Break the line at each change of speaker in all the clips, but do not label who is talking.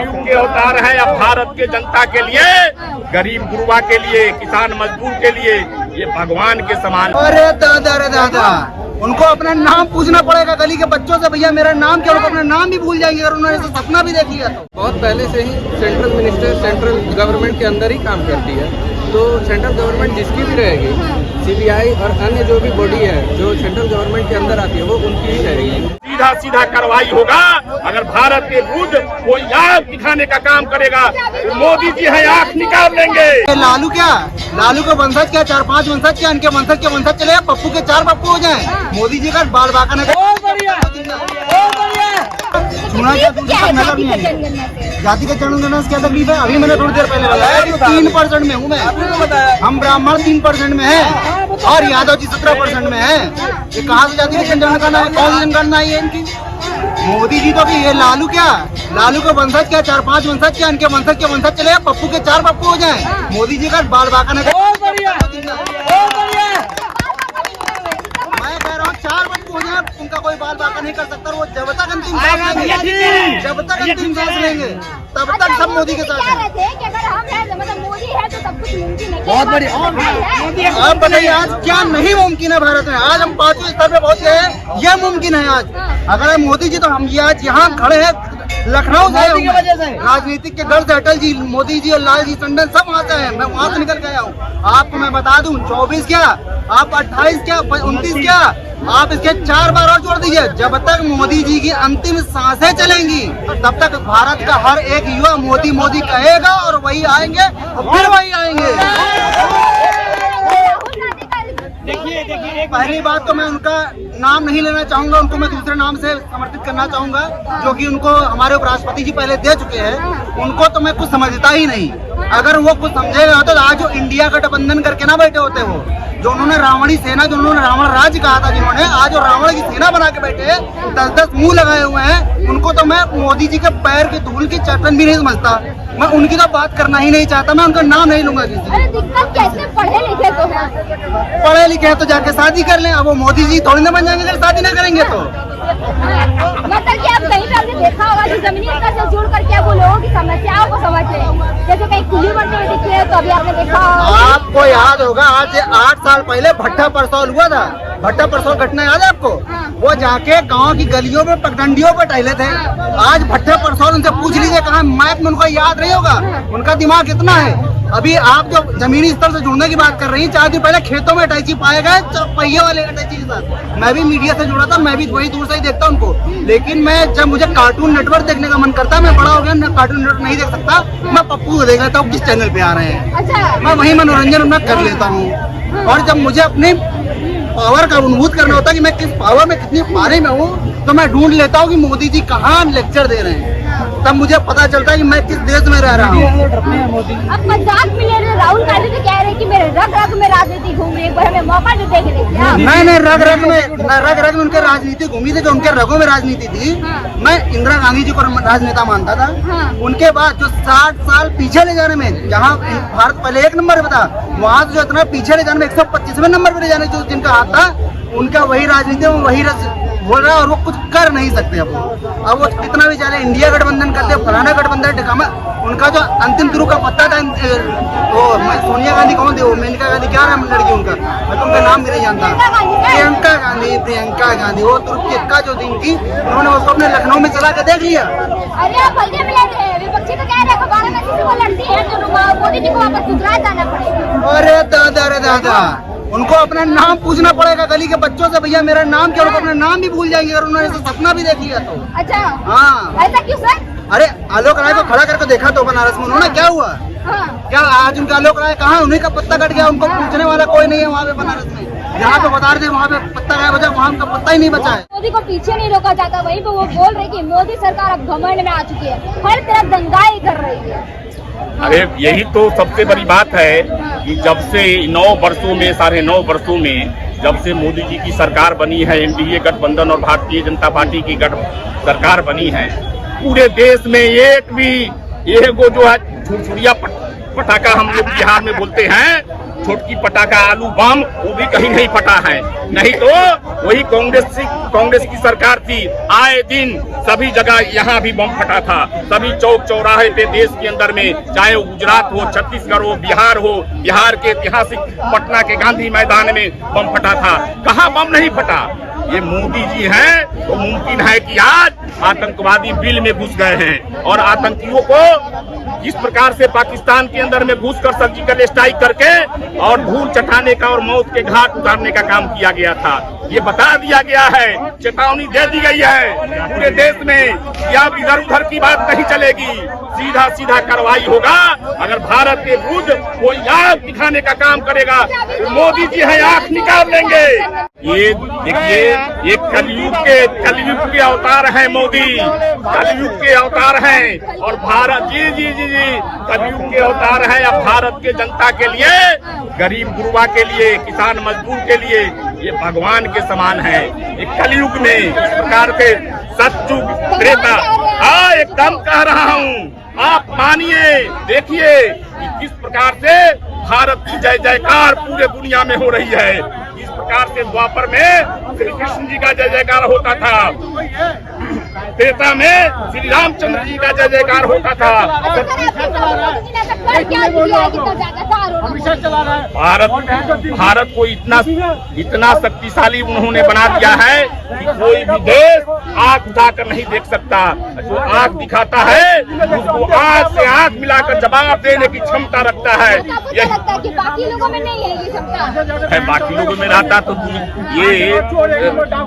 कलयुग के अवतार है अब भारत के जनता के लिए, गरीब गुरुआ के लिए, किसान मजदूर के लिए ये भगवान के समान।
बहुत पहले से ही सेंट्रल मिनिस्टर सेंट्रल गवर्नमेंट के अंदर ही काम करती है, तो सेंट्रल गवर्नमेंट जिसकी भी रहेगी, सीबीआई और अन्य जो भी बॉडी है जो सेंट्रल गवर्नमेंट के अंदर आती है वो उनकी ही रहेगी।
सीधा सीधा कार्रवाई होगा अगर भारत के विरुद्ध कोई आग दिखाने का काम करेगा तो मोदी जी है आंख निकाल लेंगे।
लालू क्या, लालू के वंशज क्या, 4-5 वंशज क्या, इनके वंशज के वंशज चले, पप्पू के 4 पप्पू हो जाए, मोदी जी का बाल बाका न चुना क्या जाति का जनगणना क्या तकलीफ है। अभी मैंने थोड़ी देर पहले बताया 3% में हूँ मैं, हम ब्राह्मण 3% में है और यादव जी 17% में है। ये कहाँ से जाति की जनगणना है, कौन जनगणना है इनकी। मोदी जी तो भी ये लालू क्या, लालू के वंशज क्या, 4-5 वंशज क्या, इनके वंशज के वंशज चले, पप्पू के 4 पप्पू हो जाए, मोदी जी का बाल बाका न मैं कह रहा हूँ 4 पप्पू हो जाए, उनका कोई बाल बाका नहीं कर सकता। वो जब तक अंतिम सांस लेंगे, जब तक अंतिम सांस लेंगे तब तक सब मोदी के साथ हैं। बहुत बढ़िया। आप बताइए आज क्या नहीं मुमकिन है भारत में, आज हम 5वें स्तर पे पहुँच गए हैं, यह मुमकिन है आज। अगर मोदी जी तो हम ये आज यहाँ खड़े हैं लखनऊ से राजनीतिक के घर से, अटल जी, मोदी जी और लाल जी टंडन सब वहाँ से हैं, मैं वहाँ से निकल गया हूँ। आपको मैं बता दूं 24 क्या, आप 28 क्या, 29 क्या, आप इसके 4 बार और जोड़ दीजिए। जब तक मोदी जी की अंतिम सांसें चलेंगी तब तक भारत का हर एक युवा मोदी मोदी कहेगा और वही आएंगे और फिर वही आएंगे। देखिए पहली बात तो मैं उनका नाम नहीं लेना चाहूंगा, उनको मैं दूसरे नाम से समर्थित करना चाहूंगा जो कि उनको हमारे उपराष्ट्रपति जी पहले दे चुके हैं। उनको तो मैं कुछ समझता ही नहीं, अगर वो कुछ समझेगा तो आज जो इंडिया गठबंधन करके ना बैठे होते, वो जो उन्होंने रावणी सेना, जो उन्होंने रावण राज कहा था जिन्होंने, आज वो रावण की सेना बना के बैठे 10-10 मुंह लगाए हुए हैं। उनको तो मैं मोदी जी के पैर की धूल की चटन भी नहीं समझता, मैं उनकी तो बात करना ही नहीं चाहता, मैं उनका नाम नहीं लूंगा किसी।
अरे दिक्कत कैसे, पढ़े लिखे तो हैं,
पढ़े लिखे हैं तो जाके शादी कर लें। अब वो मोदी जी थोड़ी ना बन जाएंगे अगर शादी ना करेंगे तो।
मतलब कि आप कहीं पे आपने देखा होगा कि जमीनी स्तर से जुड़ कर क्या वो लोगों की समस्याओं को समझ लें, जैसे कहीं कुली बनते हुए दिखते हैं तो अभी आपने देखा होगा।
आपको याद होगा आज से 8 साल पहले भट्टा परसौल हुआ था, भट्टा परसौल घटना याद है आपको? वो जाके गांव की गलियों में पगडंडियों पे टहले थे। आज भट्टा परसौल उनसे पूछ लीजिए कहाँ, मैप में उनको याद नहीं होगा, उनका दिमाग कितना है। अभी आप जो जमीनी स्तर से जुड़ने की बात कर रही हैं, 4 दिन पहले खेतों में अटैची पाए गए पहिए वाले अटैची के साथ। मैं भी मीडिया से जुड़ा था, मैं भी वही दूर से ही देखता उनको, लेकिन मैं जब मुझे कार्टून नेटवर्क देखने का मन करता है, मैं बड़ा हो गया ना, कार्टून नेटवर्क नहीं देख सकता, मैं पप्पू को देख लेता हूँ किस चैनल पे आ रहे हैं।
अच्छा।
मैं वही मनोरंजन मैं कर लेता हूँ। और जब मुझे अपने पावर का अनुभूत करना होता है कि मैं किस पावर में कितनी पारे में हूँ, तो मैं ढूंढ लेता हूँ कि मोदी जी कहाँ लेक्चर दे रहे हैं, तब मुझे पता चलता है कि मैं किस देश में रह रहा हूँ।
अब मजाक में ले रहे, राहुल गांधी तो कह रहे हैं कि मेरे रग रग में राजनीति घूम रही है, एक बार हमें मौका जो देख रही है।
नहीं रग रग में उनके राजनीति घूमी थी, जो उनके रगों में राजनीति थी। मैं इंदिरा गांधी जी को राजनेता मानता था। उनके बाद जो 60 साल पीछे ले जाने में, जहाँ भारत पहले 1 नंबर पे था, वहाँ जो इतना पीछे ले जाने में 125वें नंबर पे ले जाने जो जिनका हाथ था, उनका वही राजनीति में वही बोल रहा है और वो कुछ कर नहीं सकते। अब वो कितना भी चले, इंडिया गठबंधन करते, फलाना गठबंधन ठिकाना, उनका जो अंतिम गुरु का पत्ता था, वो सोनिया गांधी कौन थी, वो मेनका गांधी, क्या नाम लड़की उनका, मैं तो उनका नाम भी नहीं जानता, प्रियंका गांधी, वो तुर्क की इक्का जो दिन की, उन्होंने उसको अपने लखनऊ में चला कर देख लिया।
अरे आप बल्कि मिले थे, विपक्षी तो कह रहे हैं वाराणसी से वो लड़ती है तो मोदी जी को वापस गुजरात जाना पड़ेगा।
अरे दादा उनको अपना नाम पूछना पड़ेगा गली के बच्चों से, भैया मेरा नाम क्या, उनको अपना नाम भी भूल जाएंगे अगर उन्होंने ऐसा सपना भी देख लिया तो।
अच्छा।
हाँ।
ऐसा क्यों सर?
अरे आलोक राय को खड़ा करके देखा तो बनारस में उन्होंने, क्या हुआ? क्या आज उनका आलोक राय कहाँ, उन्हीं का पत्ता कट गया, उनको पूछने वाला कोई नहीं है वहाँ पे बनारस में। जहाँ पे बता रहे थे वहाँ पे पत्ता गायब हो जाए, वहाँ उनका पत्ता ही नहीं बचा है।
मोदी को पीछे नहीं रोका जाता, वहीं पे वो बोल रहे कि मोदी सरकार अब घमंड में आ चुकी है, हर तरफ दंगाई कर रही है।
अरे यही तो सबसे बड़ी बात है कि जब से 9 वर्षों में, 9.5 वर्षों में, जब से मोदी जी की सरकार बनी है, एनडीए गठबंधन और भारतीय जनता पार्टी की सरकार बनी है, पूरे देश में एक भी जो है छुरछुरिया पटाखा हम लोग बिहार में बोलते हैं, छोटकी पटाखा आलू बम वो भी कहीं नहीं फटा है। नहीं तो वही कांग्रेस की सरकार थी, आए दिन सभी जगह यहाँ भी बम फटा था, सभी चौक चौराहे पे देश के अंदर में, चाहे वो गुजरात हो, छत्तीसगढ़ हो, बिहार के ऐतिहासिक पटना के गांधी मैदान में बम फटा था। कहाँ बम नहीं फटा? ये मोदी जी हैं तो मुमकिन है कि आज आतंकवादी बिल में घुस गए हैं और आतंकियों को जिस प्रकार से पाकिस्तान के अंदर में घुसकर सर्जिकल स्ट्राइक करके और धूल चटाने का और मौत के घाट उतारने का काम किया गया था, ये बता दिया गया है, चेतावनी दे दी गई है पूरे देश में कि अब इधर उधर की बात नहीं चलेगी, सीधा सीधा कार्रवाई होगा। अगर भारत के विरुद्ध कोई आंख दिखाने का काम करेगा तो मोदी जी है आंख निकाल लेंगे। ये देखिए, ये कलयुग के अवतार हैं मोदी, कलयुग के अवतार हैं और भारत जी कलयुग के अवतार हैं। अब भारत के जनता के लिए, गरीब गुरुआ के लिए, किसान मजदूर के लिए ये भगवान के समान है। ये कलयुग में इस प्रकार के सतयुग त्रेता, हाँ एकदम कह रहा हूँ, आप मानिए, देखिए कि किस प्रकार से भारत की जय जयकार पूरे दुनिया में हो रही है। इस प्रकार से द्वापर में श्री कृष्ण जी का जय जयकार होता था, त्रेता में श्री रामचंद्र जी का जय जयकार होता था। भारत को इतना शक्तिशाली उन्होंने बना दिया है कि कोई भी देश आंख उठाकर नहीं देख सकता। जो आंख दिखाता है उसको आंख से आंख मिलाकर जवाब देने की क्षमता रखता है।
बाकी लोगों में नहीं है ये क्षमता।
बाकी लोगों में रहता तो ये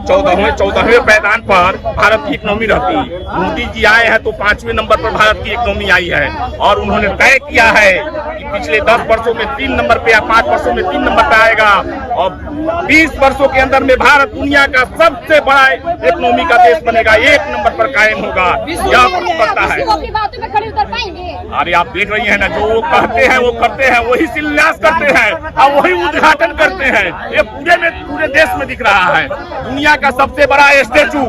14वें पायदान पर भारत की इकोनॉमी रहती। मोदी जी आए हैं तो 5वें नंबर पर भारत की इकोनॉमी आई है और उन्होंने तय किया है कि पिछले 10 वर्षों में 3 नंबर पे या 5 वर्षों में 3 नंबर पे आएगा और 20 वर्षों के अंदर में भारत दुनिया का सबसे बड़ा इकोनॉमी का देश बनेगा, 1 नंबर पर कायम होगा। यह पता है। अरे आप देख रही हैं ना, जो वो कहते हैं वो करते हैं, वही शिलान्यास करते हैं और वही उद्घाटन करते हैं। ये पूरे देश में दिख रहा है। दुनिया का सबसे बड़ा स्टैचू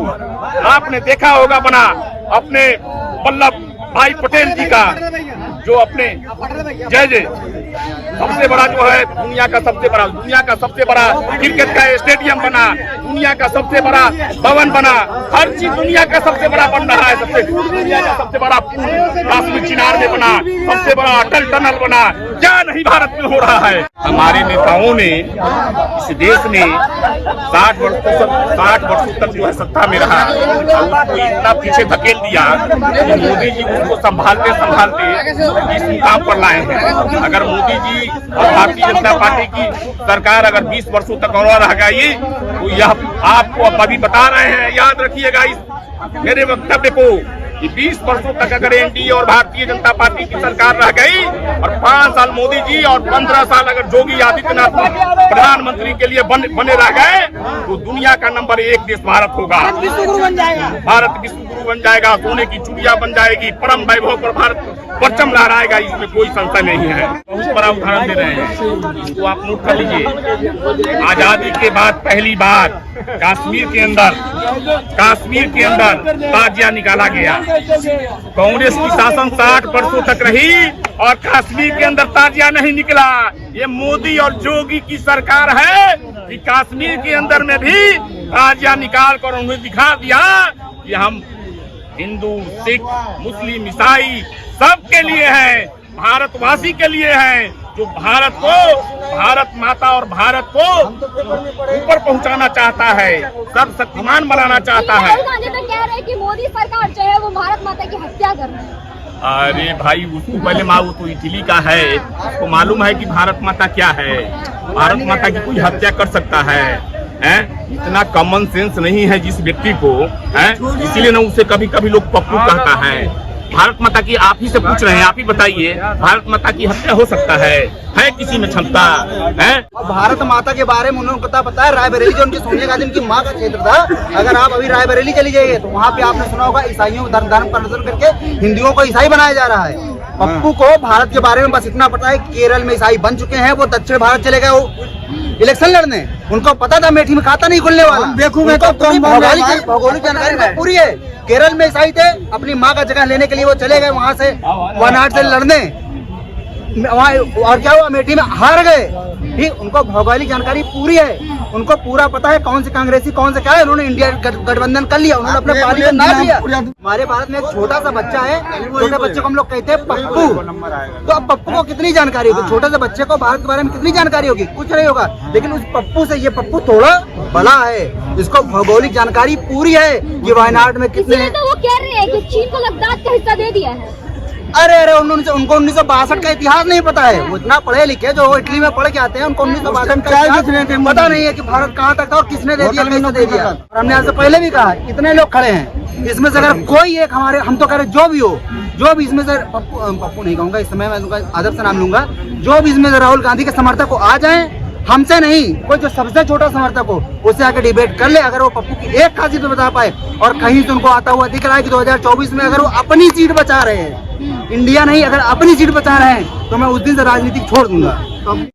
आपने देखा होगा बना अपने वल्लभ भाई पटेल जी का, जो अपने जय सबसे बड़ा जो है दुनिया का सबसे बड़ा क्रिकेट का स्टेडियम बना, दुनिया का सबसे बड़ा भवन बना, हर चीज दुनिया का सबसे बड़ा बन रहा है। दुनिया का सबसे बड़ा पुल काश्मीर चिनार में बना, सबसे बड़ा अटल टनल बना, क्या नहीं भारत में हो रहा है। हमारे नेताओं ने इस देश में 60 वर्षों तक जो है सत्ता में रहा, उसको इतना पीछे धकेल दिया कि मोदी जी उसको संभालते इस मुकाम पर लाए हैं। अगर मोदी जी और भारतीय जनता पार्टी की सरकार अगर 20 वर्षों तक और रह गई तो यह आपको अब अभी बता रहे हैं, याद रखिएगा इस मेरे वक्तव्य को कि 20 वर्षों तक अगर एनडीए और भारतीय जनता पार्टी की सरकार रह गई और 5 साल मोदी जी और 15 साल अगर योगी आदित्यनाथ प्रधानमंत्री के लिए बने रह गए तो दुनिया का नंबर 1 देश भारत होगा। भारत विश्व गुरु बन जाएगा, सोने की चूड़िया बन जाएगी, परम वैभव पर भारत परचम लहराएगा, इसमें कोई संशय नहीं है। बहुत बड़ा उदाहरण दे रहे हैं, इसको आप नोट कर लीजिए। आजादी के बाद पहली बार कश्मीर के अंदर ताजिया निकाला गया। कांग्रेस की शासन 60 वर्षों तक रही और कश्मीर के अंदर ताजिया नहीं निकला। ये मोदी और योगी की सरकार है कि कश्मीर के अंदर में भी ताजिया निकाल कर उन्हें दिखा दिया कि हम हिंदू, सिख, मुस्लिम, ईसाई सबके लिए हैं, भारतवासी के लिए हैं, जो भारत माता और भारत को ऊपर पहुंचाना चाहता है, सर्वशक्तिमान बनाना चाहता है।
तो कह रहे हैं कि मोदी सरकार जो है वो भारत माता की हत्या कर रही है।
अरे भाई, उसको पहले वो तो इटली का है, उसको मालूम है कि भारत माता क्या है। भारत माता की कोई हत्या कर सकता है? इतना कॉमन सेंस नहीं है जिस व्यक्ति को, इसीलिए ना उसे कभी कभी लोग पप्पू कहता है। भारत माता की आप ही से पूछ रहे हैं, आप ही बताइए, भारत माता की हत्या हो सकता है किसी में क्षमता है?
भारत माता के बारे में उन्होंने पता है, रायबरेली जो उनकी सोनिया गांधी की माँ का क्षेत्र था, अगर आप अभी रायबरेली चली जाइए तो वहाँ पे आपने सुना होगा ईसाइयों को धर्म प्रदर्शन करके हिंदुओं को ईसाई बनाया जा रहा है। पप्पू को भारत के बारे में बस इतना पता है, केरल में ईसाई बन चुके हैं, वो दक्षिण भारत चले गए इलेक्शन लड़ने, उनको पता था मेठी में खाता नहीं खुलने वाला। भौगोलिक जानकारी पूरी है। केरल में ईसाई थे, अपनी माँ का जगह लेने के लिए वो चले गए वहाँ से वनाट से लड़ने। वहाँ और क्या हुआ, अमेठी में हार गए। ठीक, उनको भौगोलिक जानकारी पूरी है, उनको पूरा पता है कौन से कांग्रेसी कौन से क्या है। उन्होंने इंडिया गठबंधन कर लिया, उन्होंने अपने पार्टी का नाम लिया। हमारे भारत में एक छोटा सा बच्चा है, छोटे बच्चे को हम लोग कहते हैं पप्पू। तो अब पप्पू को कितनी जानकारी होगी, छोटे से बच्चे को भारत के बारे में कितनी जानकारी होगी, कुछ नहीं होगा। लेकिन उस पप्पू से ये पप्पू थोड़ा बड़ा है, इसको भौगोलिक जानकारी पूरी है कि वायनाड में कितने।
तो वो कह रहे हैं कि चीन को लद्दाख का हिस्सा दे दिया है।
अरे उनको 1962 का इतिहास नहीं पता है। वो इतना पढ़े लिखे जो इटली में पढ़ के आते हैं, उनको 1962 का इतिहास पता नहीं है कि भारत कहाँ तक था और किसने दे दिया, कैसे दे दिया। और हमने आपसे पहले भी कहा, इतने लोग खड़े हैं, इसमें से अगर कोई एक हमारे, हम तो कह रहे जो भी हो, जो भी इसमें से पप्पू नहीं कहूंगा इस समय, मैं उनका आदर से नाम लूंगा, जो भी इसमें से राहुल गांधी के समर्थक को आ जाए, हमसे नहीं, कोई जो सबसे छोटा समर्थक हो उससे आके डिबेट कर ले। अगर वो पप्पू की एक खासियत बता पाए और कहीं से उनको आता हुआ दिख रहा है कि 2024 में अगर वो अपनी सीट बचा रहे हैं, इंडिया नहीं, अगर अपनी सीट बचा रहे हैं, तो मैं उस दिन से राजनीति छोड़ दूंगा। तो